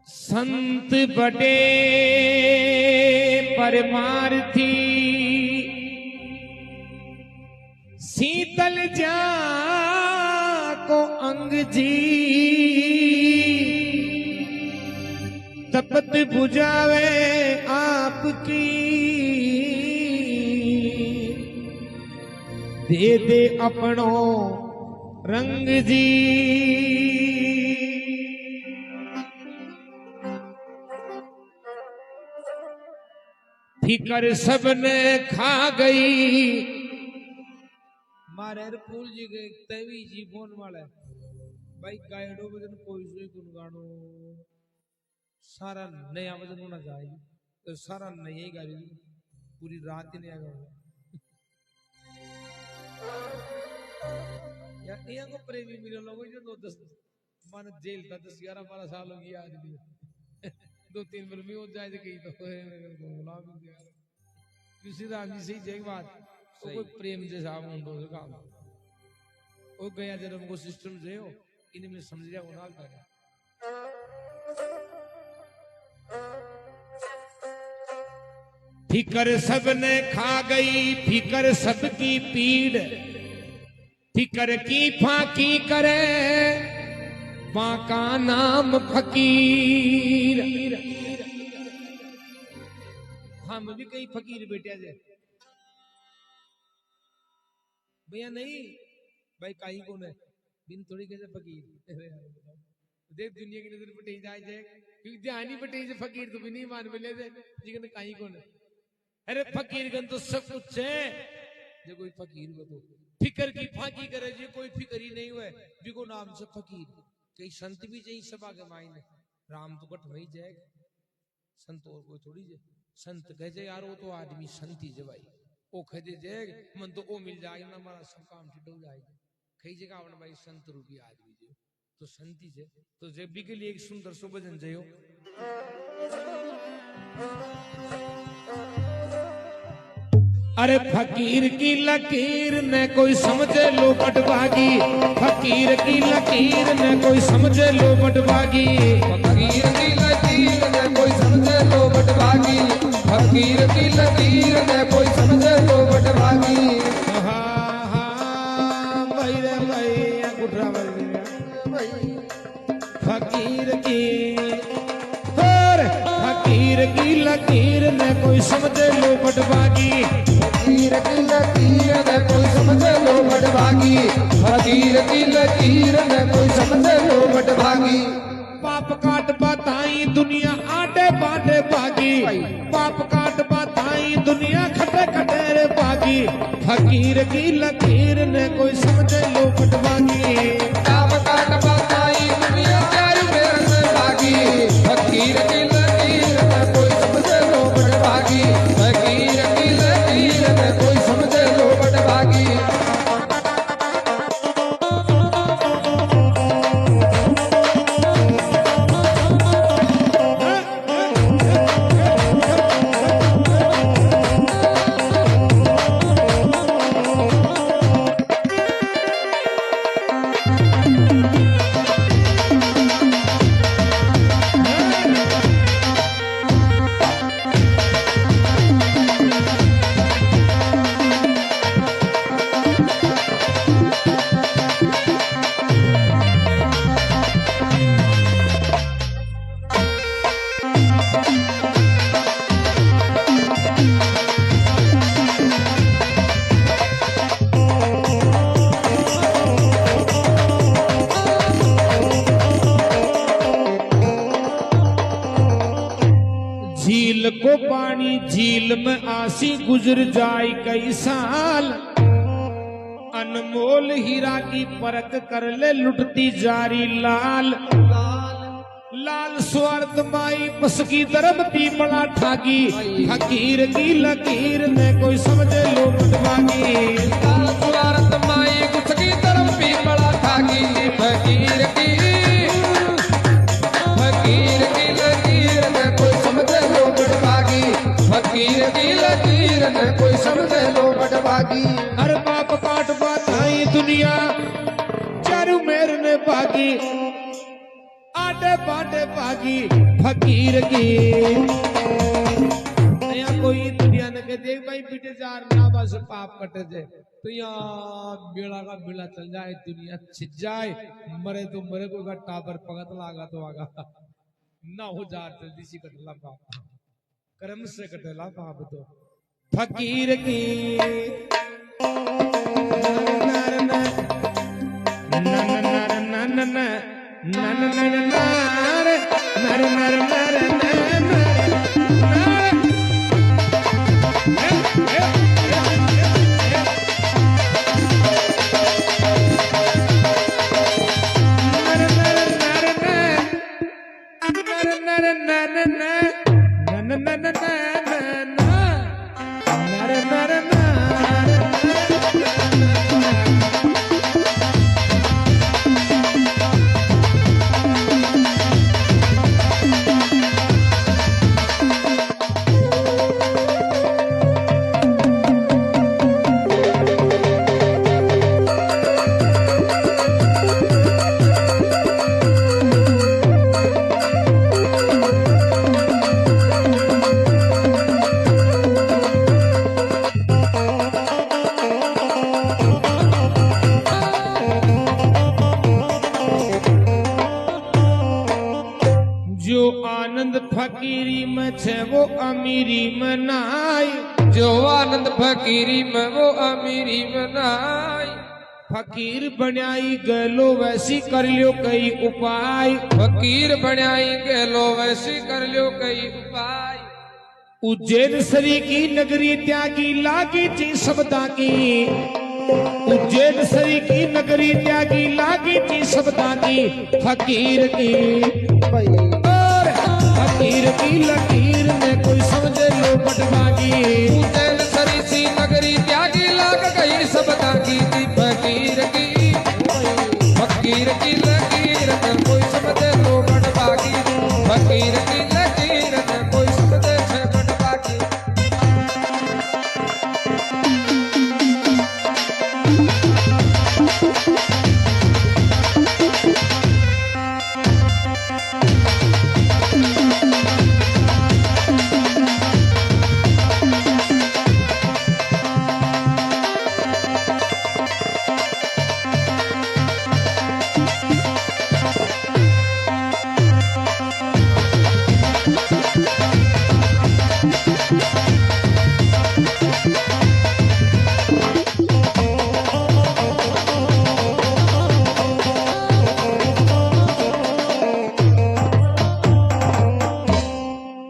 संत बड़े परमार्थी शीतल जा को अंग जी तपत बुझावे आपकी दे दे अपनो रंग जी। फिकर सबने खा गई मारे फूल जी के तवी जी फोन वाले भाई गायडो बजन कोई सोई गुन गानो सारा नया बजन होना चाहिए तो सारा नया ही गाड़ी पूरी रात ही नया गाओ यार ये को प्रेमी मिले लोगों जो 10 मान जेल था 10-11-12 साल हो गया आदमी 2-3 फिल्में हो जाए कहीं तो गुलाम किसी आदमी सही जय बात तो कोई प्रेम जैसा मुंडो से काम वो गया जब हमको सिस्टम जो हो इनमें समझ लिया वो नाल था फिकर सबने खा गई फिकर सबकी पीड़ फिकर की फाकी करे बाका नाम फकीर। हम भी कई फकीर बेटे जे भैया नहीं भाई काई कौन है बिन थोड़ी कैसे फकीर देख दुनिया की नजर पटे जाए जाए क्योंकि ध्यान ही पटे से फकीर तो भी नहीं मान मिले थे जिगन काई कौन है अरे फकीर गन तो सब कुछ है जो कोई फकीर को तो फिकर की फाकी करे जो कोई फिकर ही नहीं हुए बिको नाम से फकीर कई संत भी चाहिए सभा के मायने राम तो कट वही जाएगा संत और कोई थोड़ी जाए संत कहे यार वो तो आदमी संत ही जे भाई वो कहे जाएगा मन तो वो मिल जाएगा ना हमारा सब काम ठीक हो जाएगा कई जगह भाई संत रूपी आदमी जो तो संति जे तो जब भी के लिए एक सुंदर सो भजन जयो अरे फकीर की लकीर ने कोई समझे लो बटवागी फकीर की लकीर ने कोई समझे लो बटवागी फकीर की लकीर ने कोई समझे लो बटवागी फकीर की लकीर ने कोई समझे लो बटवागी। भाई रे भाई गुठरा फकीर की फकीर की लकीर ने कोई समझे लो बटवागी फकीर की लकीर ने कोई समझे लो बटवागी फकीर की लकीर ने कोई समझे लो बटवागी। पाप काट बताई दुनिया आटे बाटे भागी पाप काट बताई दुनिया खटे खटेरे भागी फकीर की लकीर ने कोई समझे लो बटवागी पाप काट बताई दुनिया चारू मेर से भागी फकीर की लकीर ने कोई समझे लो बटवागी फकीर की लकीर ने कोई समझे लो बटवागी। झील को पानी झील में आसी गुजर जाए कई साल अनमोल हीरा की परख कर ले लुटती जारी लाल लाल स्वार्थ माई बस की तरफ पीपला ठागी फकीर की लकीर ने कोई समझे लो बटवागी लाल स्वार्थ माई बस की तरफ पीपला ठागी फकीर की लकीर ने कोई समझे लो बटवागी फकीर की लकीर ने कोई समझे लो बटवागी। हर बाप काट बताई दुनिया चारू मेर ने भागी आटे बाटे भागी फकीर की कोई दुनिया ने कह देख भाई बेटे जार ना बस पाप कटे जाए तो यहाँ बेड़ा का बेड़ा चल जाए दुनिया छिज जाए मरे तो मरे को का टाबर पगत लागा तो आगा ना हो जार जल्दी सी कटला पाप कर्म से कटेला पाप तो फकीर की फकीरी में छे वो अमीरी में नाई जो आनंद फकीरी में वो अमीरी में नाई फकीर बनाई गलो वैसी कर लियो कई उपाय फकीर बनाई गलो वैसी कर लियो कई उपाय उज्जैन सरी की नगरी त्यागी लागी थी सबदा की उज्जैन सरी की नगरी त्यागी लागी थी सबदा की फकीर की फकीर की लकीर में कोई समझे लो बटवागी उज्जैन सरी सी नगरी त्यागी लाग गई सबदा की फकीर की लकीर में कोई समझे लो बटवागी फकीर की लकीर में कोई समझे छे बटवागी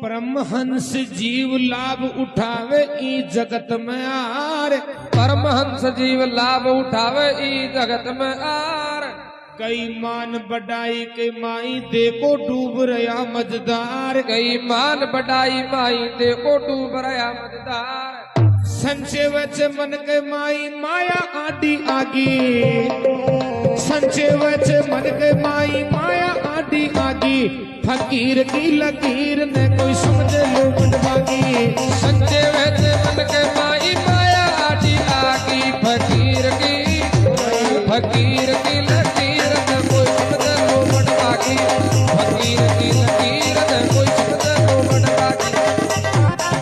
परमहंस जीव लाभ उठावे ई जगत में आर परमहंस जीव लाभ उठावे ई जगत में आर कई मान बढ़ाई के माई देखो डूब रहा मजदार कई मान बढ़ाई माई देखो डूब रहा मजदार संचय वच मन के माई माया आदि आगी संचय वच मन के माई माया आदि आगी फकीर की लकीर ने कोई समझे लो बटवागी संजय वैसे मन के माई माया आदि आगी फकीर की लकीर ने कोई समझे लो बटवागी फकीर की लकीर ने कोई समझे लो बटवागी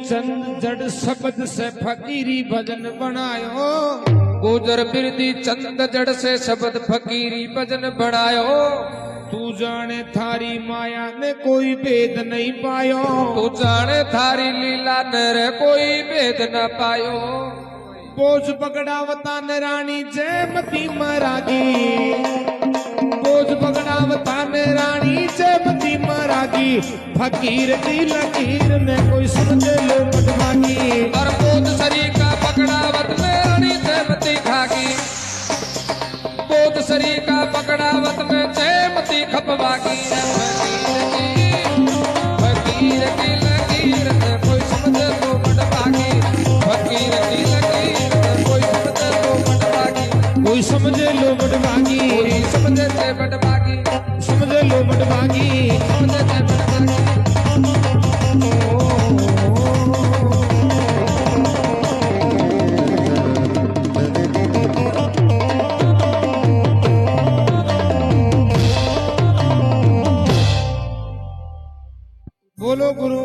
चंद जड़ शब्द से फकीरी भजन बनायो। गुजर फिरती चंद जड़ से शब्द फकीरी भजन बनायो। तू जाने थारी माया ने कोई भेद नहीं पायो। तू जाने थारी लीला नर कोई भेद न पायो। बोझ पकड़ावता न रानी जयमती मरागी। बोझ पकड़ावता न रानी जयमती मरागी। फकीर की लकीर में कोई समझ लो मटवागी। और बोध शरीर का पकड़ावत में रानी जयमती खागी। बोध शरीर का पकड़ावत में जयमती खपवागी। फकीर की लकीर में कोई समझ लो मटवागी। फकीर की लकीर में कोई समझ लो मटवागी। कोई समझे लो मटवागी। कोई समझे से मटवागी। समझ लो मटवागी। समझे से मटवागी। बोलो गुरु